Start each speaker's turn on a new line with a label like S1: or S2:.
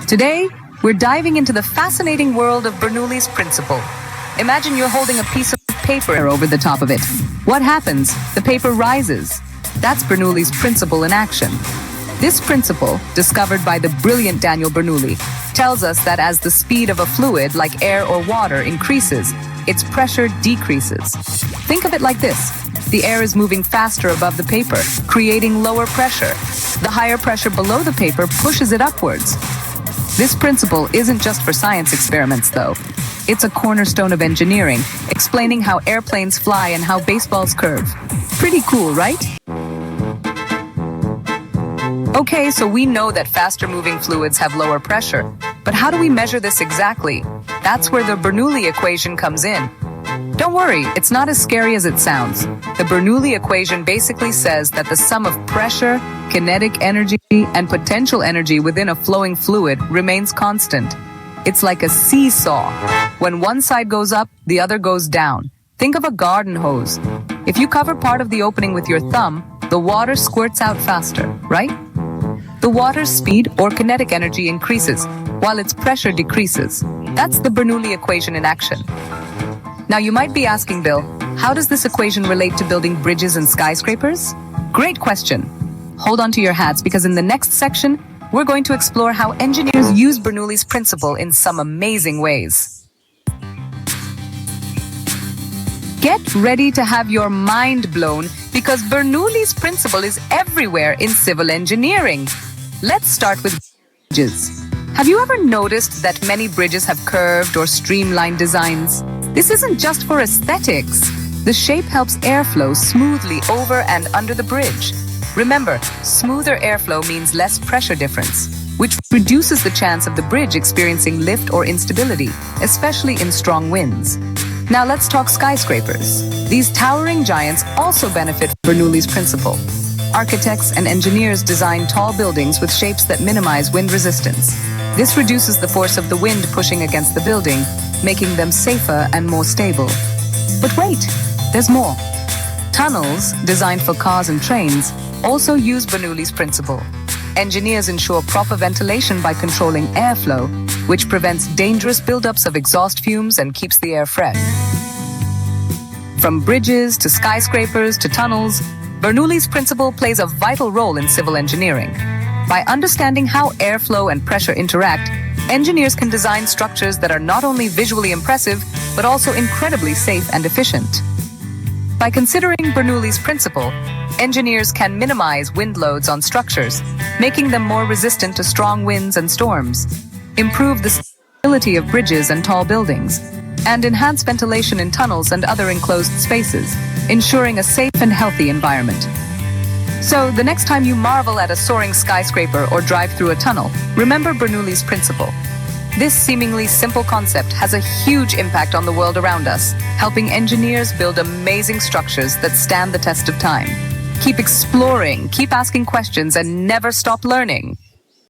S1: Today, we're diving into the fascinating world of Bernoulli's principle. Imagine you're holding a piece of paper over the top of it. What happens? The paper rises. That's Bernoulli's principle in action. This principle, discovered by the brilliant Daniel Bernoulli, tells us that as the speed of a fluid, like air or water, increases, its pressure decreases. Think of it like this. The air is moving faster above the paper, creating lower pressure. The higher pressure below the paper pushes it upwards. This principle isn't just for science experiments, though. It's a cornerstone of engineering, explaining how airplanes fly and how baseballs curve. Pretty cool, right? Okay, so we know that faster-moving fluids have lower pressure. But how do we measure this exactly? That's where the Bernoulli equation comes in. Don't worry, it's not as scary as it sounds. The Bernoulli equation basically says that the sum of pressure, kinetic energy, and potential energy within a flowing fluid remains constant. It's like a seesaw. When one side goes up, the other goes down. Think of a garden hose. If you cover part of the opening with your thumb, the water squirts out faster, right? The water's speed or kinetic energy increases, while its pressure decreases. That's the Bernoulli equation in action. Now you might be asking, Bill, how does this equation relate to building bridges and skyscrapers? Great question. Hold on to your hats because in the next section, we're going to explore how engineers use Bernoulli's principle in some amazing ways. Get ready to have your mind blown because Bernoulli's principle is everywhere in civil engineering. Let's start with bridges. Have you ever noticed that many bridges have curved or streamlined designs? This isn't just for aesthetics. The shape helps airflow smoothly over and under the bridge. Remember, smoother airflow means less pressure difference, which reduces the chance of the bridge experiencing lift or instability, especially in strong winds. Now let's talk skyscrapers. These towering giants also benefit from Bernoulli's principle. Architects and engineers design tall buildings with shapes that minimize wind resistance. This reduces the force of the wind pushing against the building, making them safer and more stable. But wait, there's more. Tunnels, designed for cars and trains, also use Bernoulli's principle. Engineers ensure proper ventilation by controlling airflow, which prevents dangerous buildups of exhaust fumes and keeps the air fresh. From bridges to skyscrapers to tunnels, Bernoulli's principle plays a vital role in civil engineering. By understanding how airflow and pressure interact, engineers can design structures that are not only visually impressive, but also incredibly safe and efficient. By considering Bernoulli's principle, engineers can minimize wind loads on structures, making them more resistant to strong winds and storms, improve the stability of bridges and tall buildings, and enhance ventilation in tunnels and other enclosed spaces, ensuring a safe and healthy environment. So, the next time you marvel at a soaring skyscraper or drive through a tunnel, remember Bernoulli's principle. This seemingly simple concept has a huge impact on the world around us, helping engineers build amazing structures that stand the test of time. Keep exploring, keep asking questions, and never stop learning.